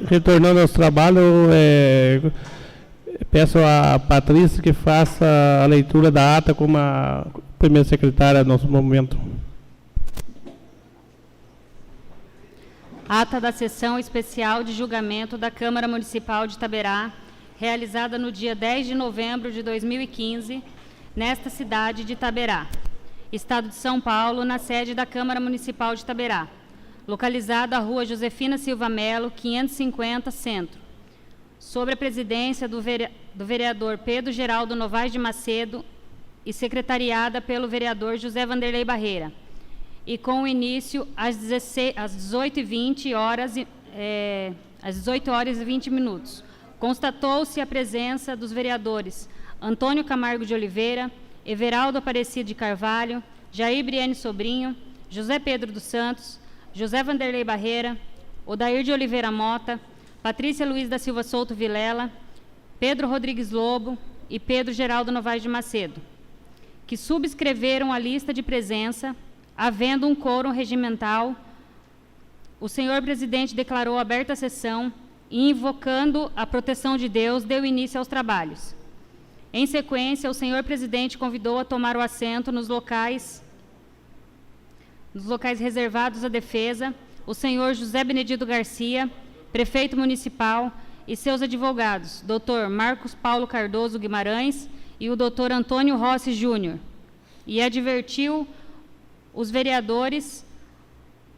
Retornando aos trabalhos, peço a Patrícia que faça a leitura da ata como a primeira secretária no momento. Ata da sessão especial de julgamento da Câmara Municipal de Itaberá, realizada no dia 10 de novembro de 2015, nesta cidade de Itaberá, Estado de São Paulo, na sede da Câmara Municipal de Itaberá, localizada à Rua Josefina Silva Melo, 550, Centro, sob a presidência do vereador Pedro Geraldo Novaes de Macedo e secretariada pelo vereador José Vanderlei Barreira, e com o início às 18h20, às 18h20. Constatou-se a presença dos vereadores Antônio Camargo de Oliveira, Everaldo Aparecido de Carvalho, Jair Briane Sobrinho, José Pedro dos Santos, José Vanderlei Barreira, Odair de Oliveira Mota, Patrícia Luiz da Silva Souto Vilela, Pedro Rodrigues Lobo e Pedro Geraldo Novaes de Macedo, que subscreveram a lista de presença. Havendo um quórum regimental, o senhor presidente declarou aberta a sessão e, invocando a proteção de Deus, deu início aos trabalhos. Em sequência, o senhor presidente convidou a tomar o assento nos locais reservados à defesa, o senhor José Benedito Garcia, prefeito municipal, e seus advogados, Dr. Marcos Paulo Cardoso Guimarães e o Dr. Antônio Rossi Júnior, e advertiu os vereadores,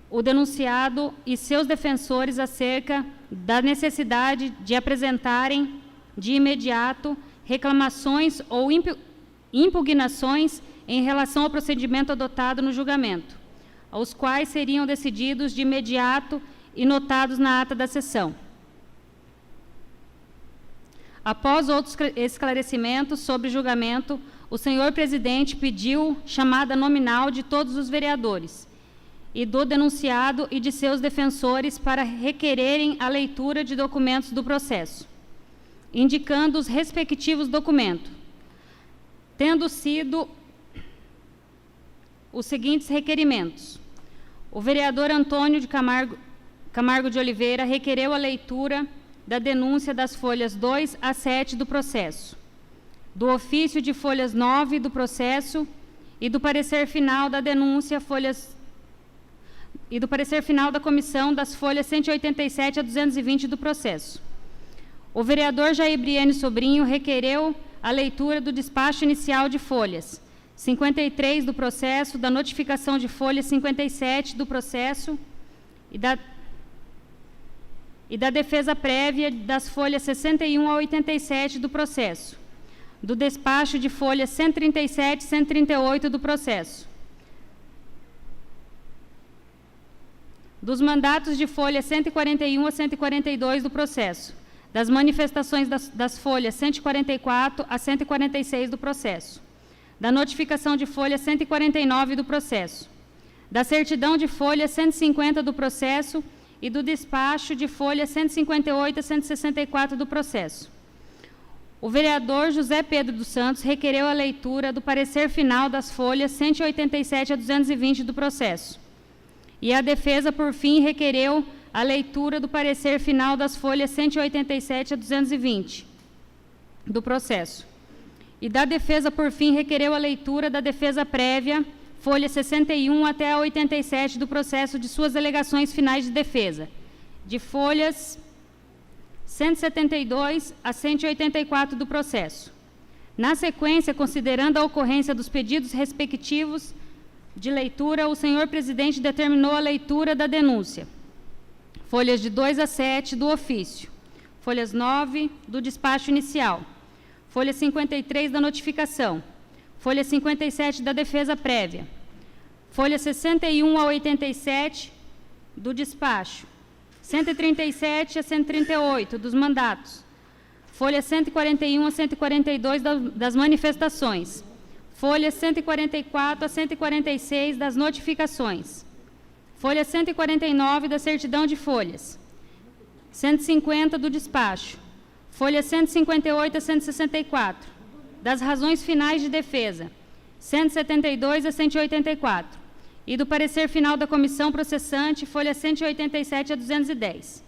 o denunciado e seus defensores acerca da necessidade de apresentarem de imediato reclamações ou impugnações em relação ao procedimento adotado no julgamento, os quais seriam decididos de imediato e notados na ata da sessão. Após outros esclarecimentos sobre o julgamento, o senhor presidente pediu chamada nominal de todos os vereadores e do denunciado e de seus defensores para requererem a leitura de documentos do processo, indicando os respectivos documentos, tendo sido os seguintes requerimentos. O vereador Antônio de Camargo de Oliveira requereu a leitura da denúncia das folhas 2 a 7 do processo, do ofício de folhas 9 do processo e do parecer final da denúncia e do parecer final da comissão das folhas 187 a 220 do processo. O vereador Jair Briane Sobrinho requereu a leitura do despacho inicial de folhas 53 do processo, da notificação de folha 57 do processo e da defesa prévia das folhas 61 a 87 do processo, do despacho de folhas 137 e 138 do processo, dos mandatos de folha 141 a 142 do processo, das manifestações das folhas 144 a 146 do processo, da notificação de folha 149 do processo, da certidão de folha 150 do processo e do despacho de folha 158 a 164 do processo. O vereador José Pedro dos Santos requereu a leitura do parecer final das folhas 187 a 220 do processo. E a defesa, por fim, requereu a leitura do parecer final das folhas 187 a 220 do processo. E da defesa, por fim, requereu a leitura da defesa prévia, folha 61 até a 87 do processo de suas alegações finais de defesa, de folhas 172 a 184 do processo. Na sequência, considerando a ocorrência dos pedidos respectivos de leitura, o senhor presidente determinou a leitura da denúncia, folhas de 2 a 7 do ofício, folhas 9 do despacho inicial, folha 53 da notificação, folha 57 da defesa prévia, folha 61 a 87 do despacho, 137 a 138 dos mandatos, folha 141 a 142 das manifestações, folha 144 a 146 das notificações, folha 149 da certidão de folhas, 150 do despacho, folha 158 a 164, das razões finais de defesa, 172 a 184, e do parecer final da comissão processante, folha 187 a 210.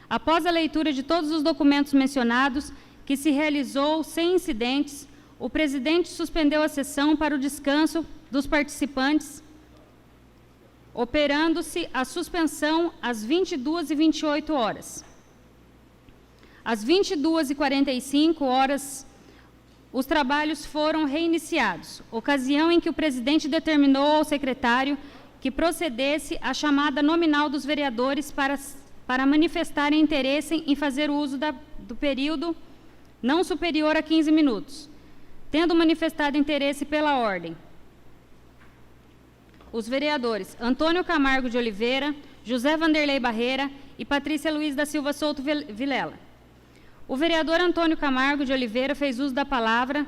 Após a leitura de todos os documentos mencionados, que se realizou sem incidentes, o presidente suspendeu a sessão para o descanso dos participantes, operando-se a suspensão às 22h28. Às 22h45, os trabalhos foram reiniciados, ocasião em que o presidente determinou ao secretário que procedesse à chamada nominal dos vereadores para manifestarem interesse em fazer uso do período não superior a 15 minutos, tendo manifestado interesse pela ordem os vereadores Antônio Camargo de Oliveira, José Vanderlei Barreira e Patrícia Luiz da Silva Souto Vilela. O vereador Antônio Camargo de Oliveira fez uso da palavra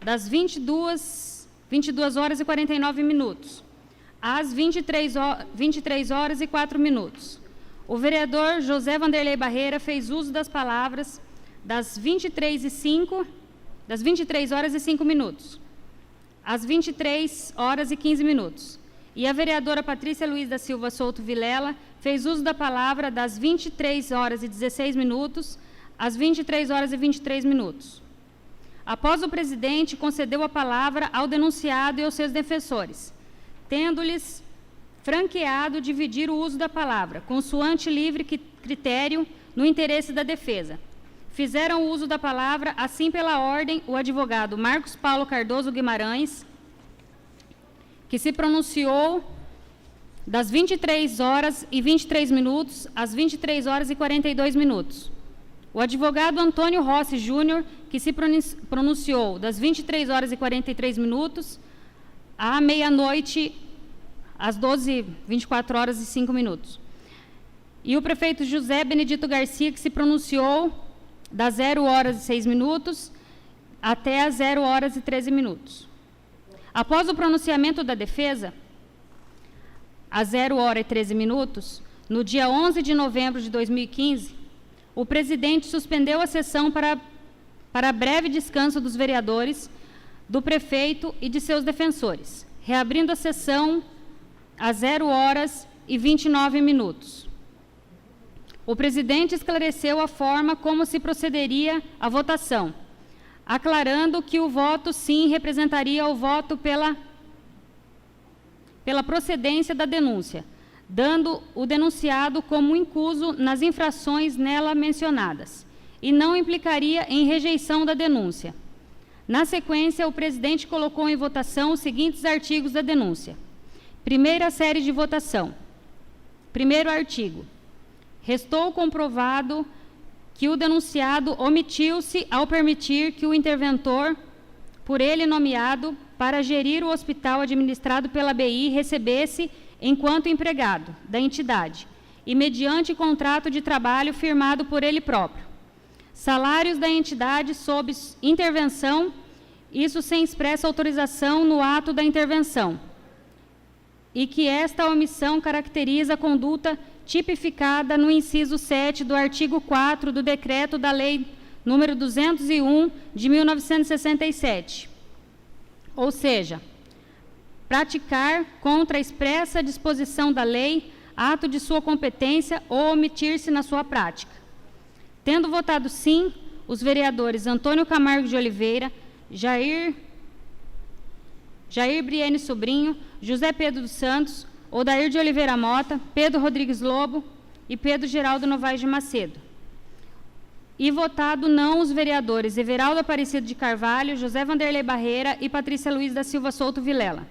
das 22h49 às 23h04. O vereador José Vanderlei Barreira fez uso das palavras das 23h05 às 23h15. E a vereadora Patrícia Luiz da Silva Souto Vilela fez uso da palavra das 23h16 às 23h23. Após o presidente, concedeu a palavra ao denunciado e aos seus defensores, tendo-lhes franqueado dividir o uso da palavra, consoante livre critério, no interesse da defesa. Fizeram uso da palavra, assim pela ordem, o advogado Marcos Paulo Cardoso Guimarães, que se pronunciou das 23h23 às 23h42. O advogado Antônio Rossi Júnior, que se pronunciou das 23h43 à meia-noite, às 24h05. E o prefeito José Benedito Garcia, que se pronunciou das 0h06 até às 0h13. Após o pronunciamento da defesa, às 0h13, no dia 11 de novembro de 2015, o presidente suspendeu a sessão para breve descanso dos vereadores, do prefeito e de seus defensores, reabrindo a sessão às 0h29. O presidente esclareceu a forma como se procederia à votação, aclarando que o voto sim representaria o voto pela procedência da denúncia, dando o denunciado como incuso nas infrações nela mencionadas, e não implicaria em rejeição da denúncia. Na sequência, o presidente colocou em votação os seguintes artigos da denúncia. Primeira série de votação. Primeiro artigo. Restou comprovado que o denunciado omitiu-se ao permitir que o interventor, por ele nomeado, para gerir o hospital administrado pela BI, recebesse, enquanto empregado da entidade, e mediante contrato de trabalho firmado por ele próprio, salários da entidade sob intervenção, isso sem expressa autorização no ato da intervenção, e que esta omissão caracteriza a conduta tipificada no inciso 7 do artigo 4 do decreto da Lei número 201 de 1967. Ou seja, praticar contra a expressa disposição da lei, ato de sua competência ou omitir-se na sua prática. Tendo votado sim, os vereadores Antônio Camargo de Oliveira, Jair Briene Sobrinho, José Pedro dos Santos, Odair de Oliveira Mota, Pedro Rodrigues Lobo e Pedro Geraldo Novaes de Macedo. E votado não os vereadores Everaldo Aparecido de Carvalho, José Vanderlei Barreira e Patrícia Luiz da Silva Souto Vilela.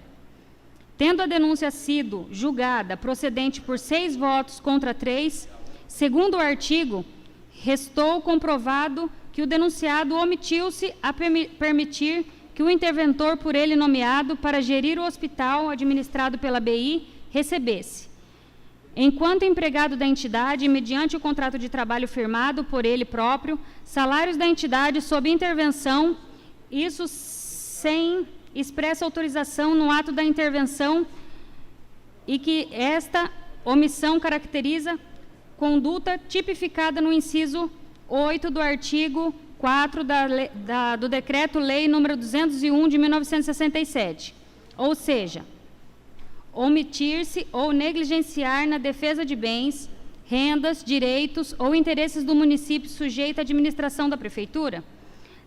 Tendo a denúncia sido julgada procedente por 6 votos contra 3, segundo o artigo, restou comprovado que o denunciado omitiu-se a permitir que o interventor por ele nomeado para gerir o hospital administrado pela BI recebesse, enquanto empregado da entidade, mediante o contrato de trabalho firmado por ele próprio, salários da entidade sob intervenção, isso sem expressa autorização no ato da intervenção, e que esta omissão caracteriza conduta tipificada no inciso 8 do artigo 4 do Decreto-Lei nº 201 de 1967, ou seja, omitir-se ou negligenciar na defesa de bens, rendas, direitos ou interesses do município sujeito à administração da Prefeitura?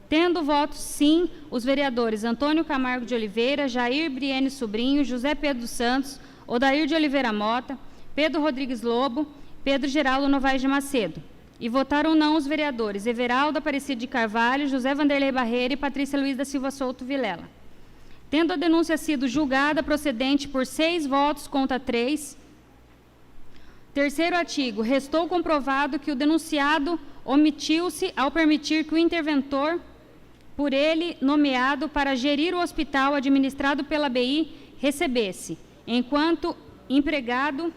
Tendo votos sim, os vereadores Antônio Camargo de Oliveira, Jair Briene Sobrinho, José Pedro dos Santos, Odair de Oliveira Mota, Pedro Rodrigues Lobo, Pedro Geraldo Novaes de Macedo. E votaram não os vereadores Everaldo Aparecido de Carvalho, José Vanderlei Barreira e Patrícia Luiz da Silva Souto Vilela. Tendo a denúncia sido julgada procedente por 6 votos contra 3, terceiro artigo, restou comprovado que o denunciado omitiu-se ao permitir que o interventor, por ele nomeado para gerir o hospital administrado pela BI, recebesse, enquanto empregado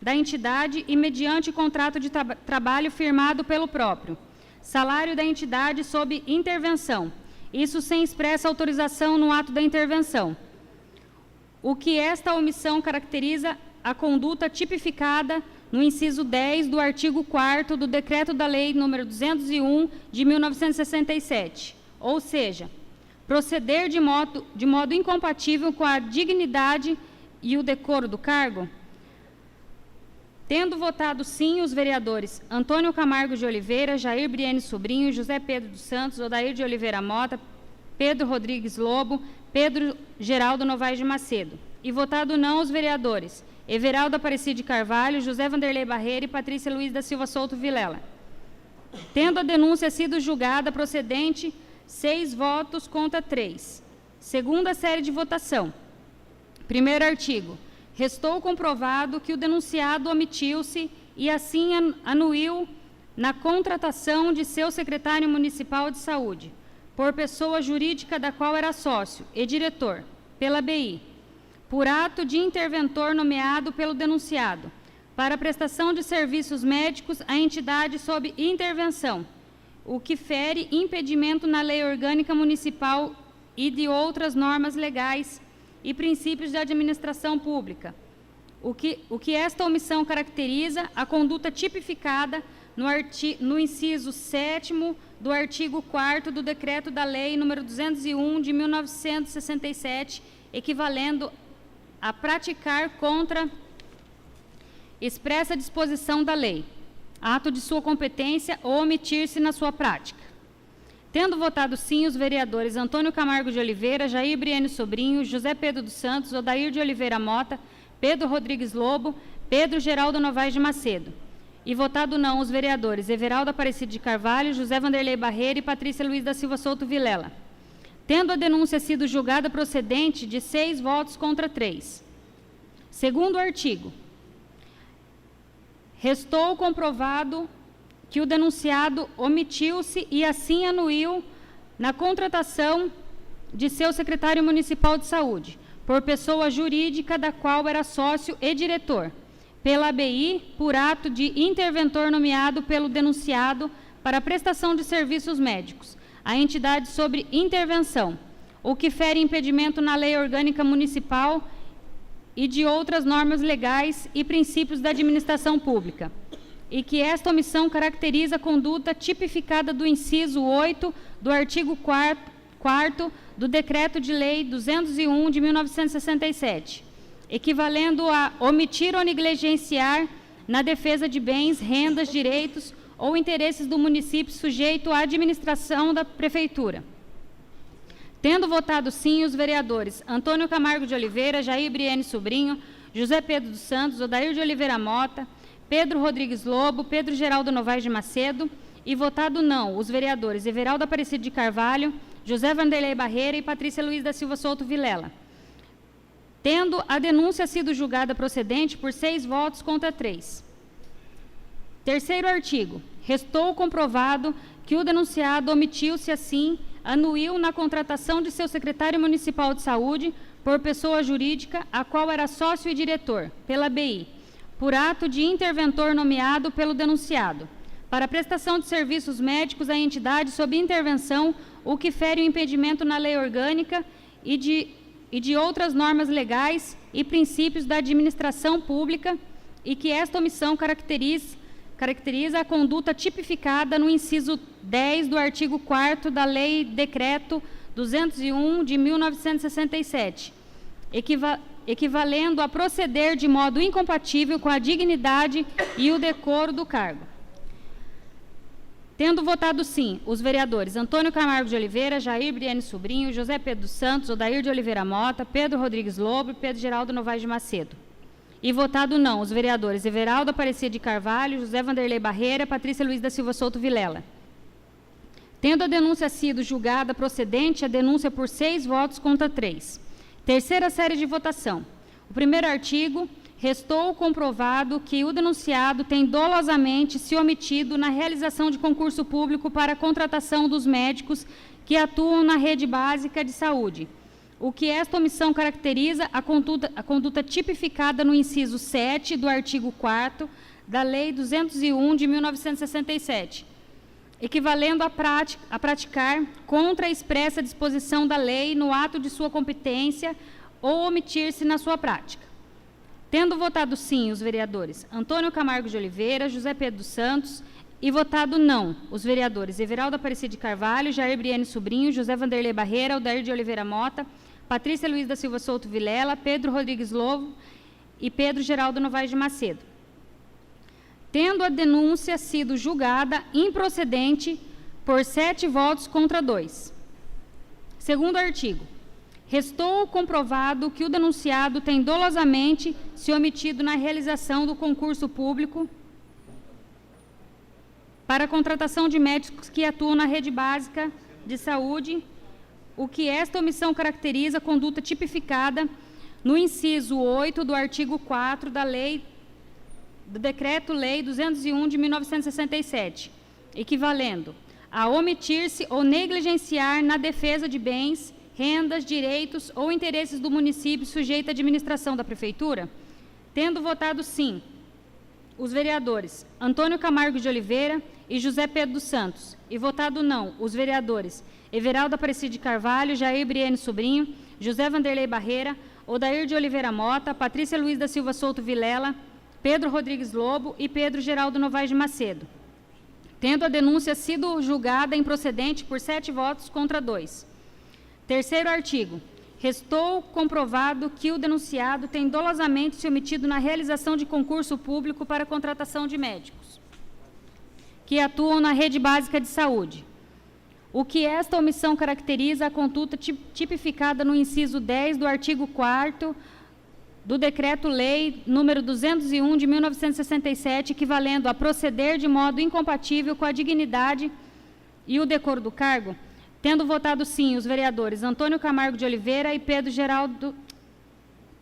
da entidade e mediante contrato de trabalho firmado pelo próprio, salário da entidade sob intervenção, isso sem expressa autorização no ato da intervenção, o que esta omissão caracteriza a conduta tipificada no inciso 10 do artigo 4º do Decreto da Lei nº 201, de 1967, ou seja, proceder de modo incompatível com a dignidade e o decoro do cargo? Tendo votado sim os vereadores Antônio Camargo de Oliveira, Jair Briene Sobrinho, José Pedro dos Santos, Odair de Oliveira Mota, Pedro Rodrigues Lobo, Pedro Geraldo Novaes de Macedo, e votado não os vereadores Everaldo Aparecido de Carvalho, José Vanderlei Barreira e Patrícia Luiz da Silva Souto Vilela. Tendo a denúncia sido julgada procedente, 6 votos contra 3. Segunda série de votação. Primeiro artigo. Restou comprovado que o denunciado omitiu-se e assim anuiu na contratação de seu secretário municipal de saúde, por pessoa jurídica da qual era sócio e diretor, pela BI, por ato de interventor nomeado pelo denunciado, para prestação de serviços médicos à entidade sob intervenção, o que fere impedimento na Lei Orgânica Municipal e de outras normas legais e princípios de administração pública, o que esta omissão caracteriza a conduta tipificada no inciso 7º do artigo 4º do Decreto da Lei nº 201, de 1967, equivalendo a praticar contra expressa disposição da lei, ato de sua competência ou omitir-se na sua prática. Tendo votado sim os vereadores Antônio Camargo de Oliveira, Jair Briene Sobrinho, José Pedro dos Santos, Odair de Oliveira Mota, Pedro Rodrigues Lobo, Pedro Geraldo Novaes de Macedo, e votado não os vereadores Everaldo Aparecido de Carvalho, José Vanderlei Barreira e Patrícia Luiz da Silva Souto Vilela. Tendo a denúncia sido julgada procedente de 6 votos contra 3. Segundo artigo, restou comprovado que o denunciado omitiu-se e assim anuiu na contratação de seu secretário municipal de saúde, por pessoa jurídica da qual era sócio e diretor, pela ABI, por ato de interventor nomeado pelo denunciado para prestação de serviços médicos, a entidade sobre intervenção, o que fere impedimento na Lei Orgânica Municipal e de outras normas legais e princípios da administração pública, e que esta omissão caracteriza a conduta tipificada do inciso 8 do artigo 4º do Decreto de Lei 201, de 1967, equivalendo a omitir ou negligenciar na defesa de bens, rendas, direitos ou interesses do município sujeito à administração da Prefeitura. Tendo votado sim os vereadores Antônio Camargo de Oliveira, Jair Briene Sobrinho, José Pedro dos Santos, Odair de Oliveira Mota, Pedro Rodrigues Lobo, Pedro Geraldo Novaes de Macedo, e votado não os vereadores Everaldo Aparecido de Carvalho, José Vanderlei Barreira e Patrícia Luiz da Silva Souto Vilela. Tendo a denúncia sido julgada procedente por 6 votos contra 3. Terceiro artigo. Restou comprovado que o denunciado omitiu-se assim, anuiu na contratação de seu secretário municipal de saúde por pessoa jurídica, a qual era sócio e diretor, pela BI, por ato de interventor nomeado pelo denunciado, para prestação de serviços médicos à entidade sob intervenção, o que fere o impedimento na lei orgânica e de outras normas legais e princípios da administração pública, e que esta omissão caracteriza a conduta tipificada no inciso 10 do artigo 4º da Lei Decreto 201, de 1967, equivalendo a proceder de modo incompatível com a dignidade e o decoro do cargo. Tendo votado sim, os vereadores Antônio Camargo de Oliveira, Jair Briane Sobrinho, José Pedro dos Santos, Odair de Oliveira Mota, Pedro Rodrigues Lobo e Pedro Geraldo Novaes de Macedo. E votado não, os vereadores Everaldo Aparecida de Carvalho, José Vanderlei Barreira, Patrícia Luiz da Silva Souto Vilela. Tendo a denúncia sido julgada procedente, a denúncia por 6 votos contra 3. Terceira série de votação. O primeiro artigo, restou comprovado que o denunciado tem dolosamente se omitido na realização de concurso público para a contratação dos médicos que atuam na rede básica de saúde, o que esta omissão caracteriza a conduta tipificada no inciso 7 do artigo 4º da Lei 201 de 1967, equivalendo a praticar contra a expressa disposição da lei no ato de sua competência ou omitir-se na sua prática. Tendo votado sim os vereadores Antônio Camargo de Oliveira, José Pedro dos Santos, e votado não os vereadores Everaldo Aparecida de Carvalho, Jair Briane Sobrinho, José Vanderlei Barreira, Odair de Oliveira Mota, Patrícia Luiz da Silva Souto Vilela, Pedro Rodrigues Lobo e Pedro Geraldo Novaes de Macedo. Tendo a denúncia sido julgada improcedente por 7 votos contra 2. Segundo artigo, restou comprovado que o denunciado tem dolosamente se omitido na realização do concurso público para a contratação de médicos que atuam na rede básica de saúde, o que esta omissão caracteriza a conduta tipificada no inciso 8 do artigo 4 da Lei do Decreto-Lei 201 de 1967, equivalendo a omitir-se ou negligenciar na defesa de bens, rendas, direitos ou interesses do município sujeito à administração da Prefeitura, tendo votado sim os vereadores Antônio Camargo de Oliveira e José Pedro dos Santos, e votado não os vereadores Everaldo Aparecida de Carvalho, Jair Briane Sobrinho, José Vanderlei Barreira, Odair de Oliveira Mota, Patrícia Luiz da Silva Souto Vilela, Pedro Rodrigues Lobo e Pedro Geraldo Novaes de Macedo, tendo a denúncia sido julgada improcedente por 7 votos contra 2. Terceiro artigo, restou comprovado que o denunciado tem dolosamente se omitido na realização de concurso público para a contratação de médicos que atuam na rede básica de saúde, o que esta omissão caracteriza a conduta tipificada no inciso 10 do artigo 4º do Decreto-Lei número 201 de 1967, equivalendo a proceder de modo incompatível com a dignidade e o decoro do cargo, tendo votado sim os vereadores Antônio Camargo de Oliveira e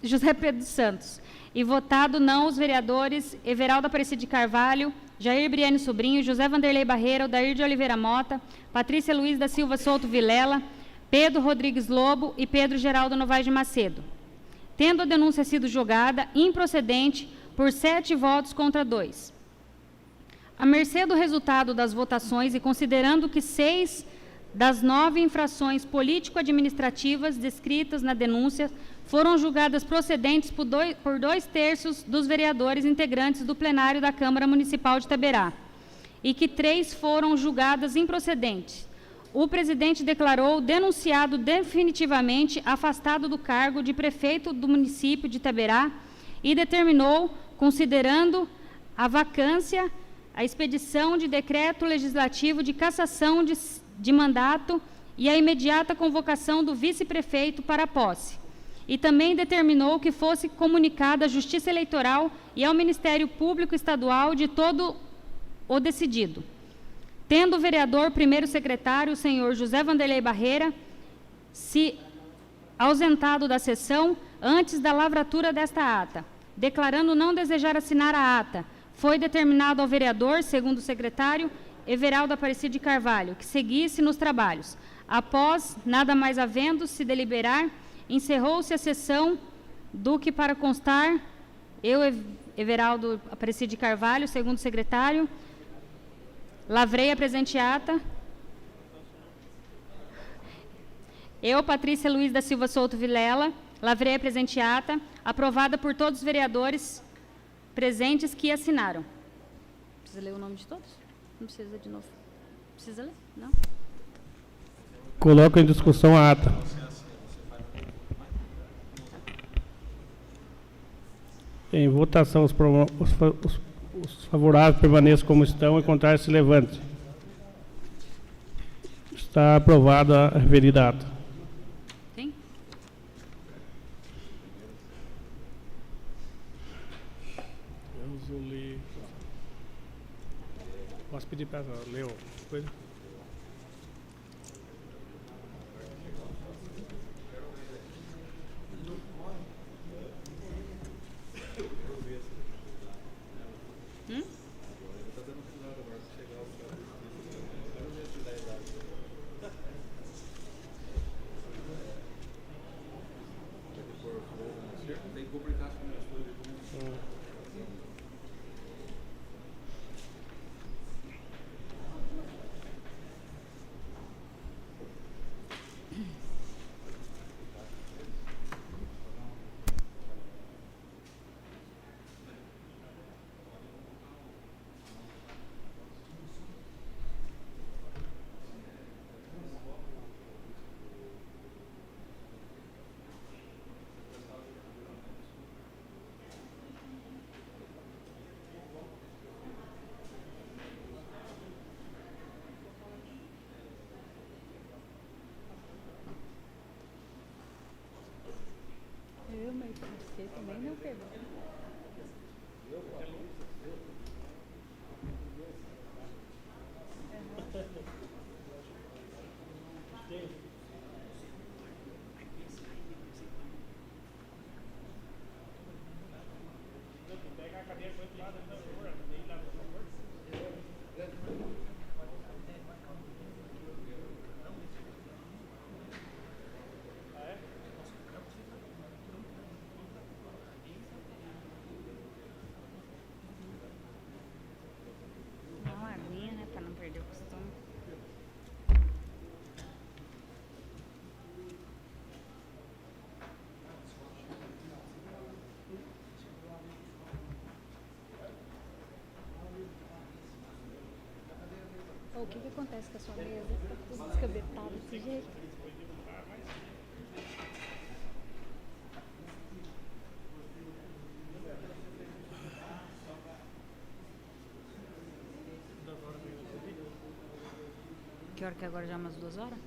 José Pedro dos Santos, e votado não os vereadores Everaldo Aparecida de Carvalho, Jair Briane Sobrinho, José Vanderlei Barreira, Odair de Oliveira Mota, Patrícia Luiz da Silva Souto Vilela, Pedro Rodrigues Lobo e Pedro Geraldo Novaes de Macedo, tendo a denúncia sido julgada improcedente por 7 votos contra 2. À mercê do resultado das votações e considerando que 6 das 9 infrações político-administrativas descritas na denúncia foram julgadas procedentes por 2/3 dos vereadores integrantes do plenário da Câmara Municipal de Itaberá, e que 3 foram julgadas improcedentes, o presidente declarou o denunciado definitivamente afastado do cargo de prefeito do município de Itaberá e determinou, considerando a vacância, a expedição de decreto legislativo de cassação de mandato e a imediata convocação do vice-prefeito para a posse. E também determinou que fosse comunicada à Justiça Eleitoral e ao Ministério Público Estadual de todo o decidido. Tendo o vereador primeiro secretário, o senhor José Vanderlei Barreira, se ausentado da sessão antes da lavratura desta ata, declarando não desejar assinar a ata, foi determinado ao vereador, segundo o secretário, Everaldo Aparecida de Carvalho, que seguisse nos trabalhos. Após, nada mais havendo se deliberar, encerrou-se a sessão, do que para constar, eu, Everaldo Aparecida de Carvalho, segundo o secretário, lavrei a presente ata. Eu, Patrícia Luiz da Silva Souto Vilela, lavrei a presente ata, aprovada por todos os vereadores presentes que assinaram. Precisa ler o nome de todos? Não precisa de novo. Precisa ler? Não? Coloco em discussão a ata. Em votação, os favoráveis permaneçam como estão e contrários se levante. Está aprovada a referida ata. Sim? Vamos ler. Posso pedir para ler a coisa? Eu, mas você também não pegou. Dá uma aguinha, né, pra não perder o costume. O que acontece com a sua mesa? Tá tudo descabetado desse jeito. Que hora que é agora? Já umas 2 horas?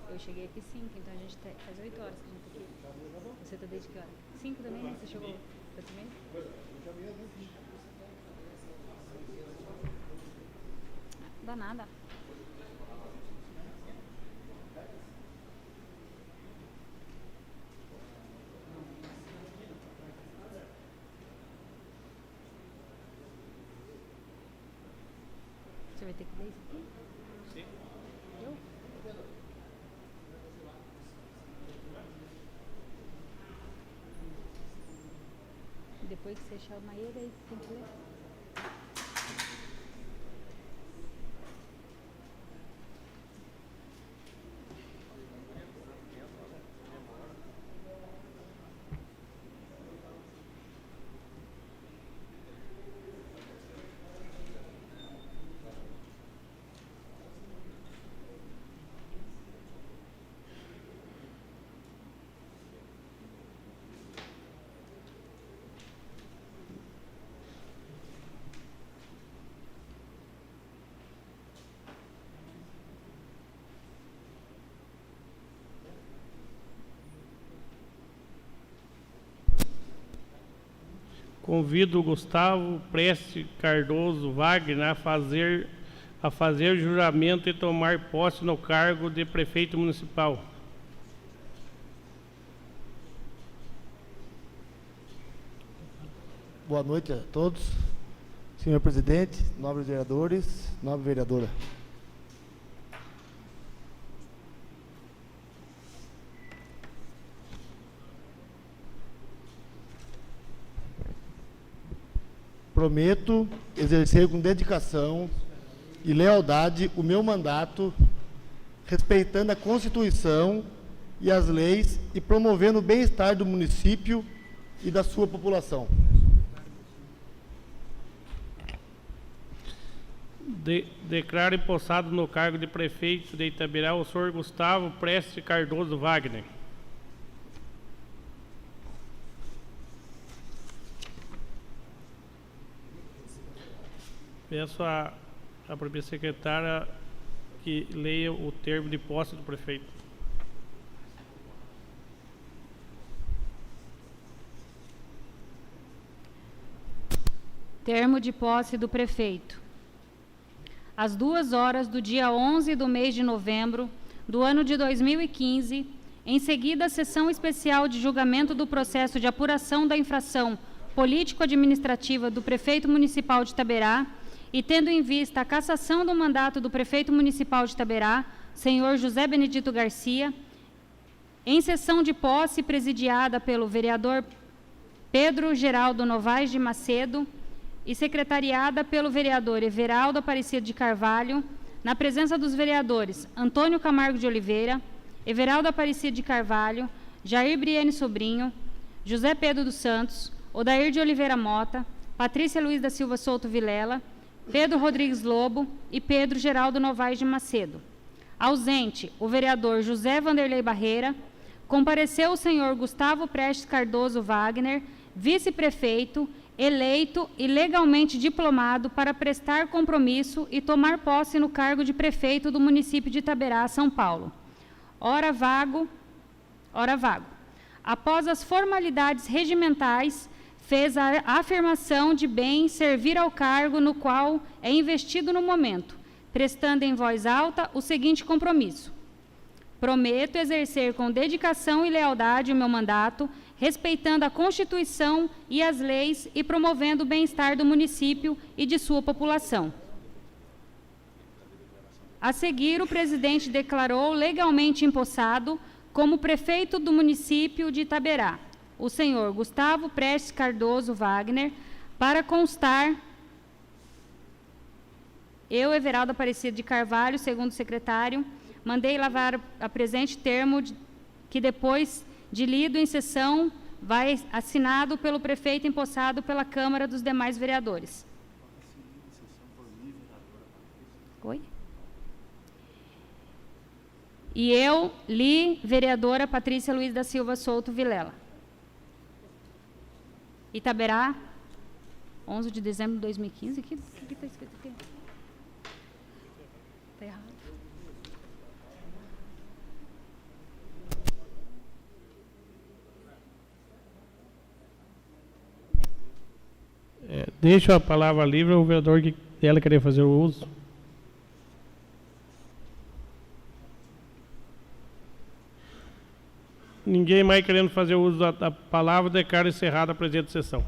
Eu cheguei aqui 5, então a gente faz 8 horas que a gente tá aqui. Você tá desde que hora? 5 também, né? Você chegou? Eu também? Não dá nada. Você vai ter que ler isso aqui? Sim. Eu? Depois que você chama ele, aí tem que ler. Convido o Gustavo Preste Cardoso Wagner a fazer juramento e tomar posse no cargo de prefeito municipal. Boa noite a todos. Senhor presidente, nobres vereadores, nobre vereadora. Prometo exercer com dedicação e lealdade o meu mandato, respeitando a Constituição e as leis e promovendo o bem-estar do município e da sua população. Declaro empossado no cargo de prefeito de Itabirá o senhor Gustavo Prestes Cardoso Wagner. Peço à própria secretária que leia o termo de posse do prefeito. Termo de posse do prefeito. Às 2h do dia 11 do mês de novembro do ano de 2015, em seguida à sessão especial de julgamento do processo de apuração da infração político-administrativa do prefeito municipal de Itaberá e tendo em vista a cassação do mandato do prefeito municipal de Itaberá, senhor José Benedito Garcia, em sessão de posse presidiada pelo vereador Pedro Geraldo Novaes de Macedo, e secretariada pelo vereador Everaldo Aparecido de Carvalho, na presença dos vereadores Antônio Camargo de Oliveira, Everaldo Aparecido de Carvalho, Jair Briene Sobrinho, José Pedro dos Santos, Odair de Oliveira Mota, Patrícia Luiz da Silva Souto Vilela, Pedro Rodrigues Lobo e Pedro Geraldo Novaes de Macedo. Ausente, o vereador José Vanderlei Barreira. Compareceu o senhor Gustavo Prestes Cardoso Wagner, vice-prefeito, eleito e legalmente diplomado para prestar compromisso e tomar posse no cargo de prefeito do município de Itaberá, São Paulo. Ora vago. Após as formalidades regimentais, fez a afirmação de bem servir ao cargo no qual é investido no momento, prestando em voz alta o seguinte compromisso: prometo exercer com dedicação e lealdade o meu mandato, respeitando a Constituição e as leis e promovendo o bem-estar do município e de sua população. A seguir, o presidente declarou legalmente empossado como prefeito do município de Itaberá o senhor Gustavo Prestes Cardoso Wagner, para constar, eu, Everaldo Aparecido de Carvalho, segundo secretário, mandei lavar a presente termo que depois de lido em sessão vai assinado pelo prefeito empossado pela Câmara dos demais vereadores. Oi? E eu li vereadora Patrícia Luiz da Silva Souto Vilela. Itaberá, 11 de dezembro de 2015. O que está escrito aqui? Está errado. Deixo a palavra livre ao vereador que ela querer fazer o uso. Ninguém mais querendo fazer uso da palavra, declaro encerrada a presente sessão.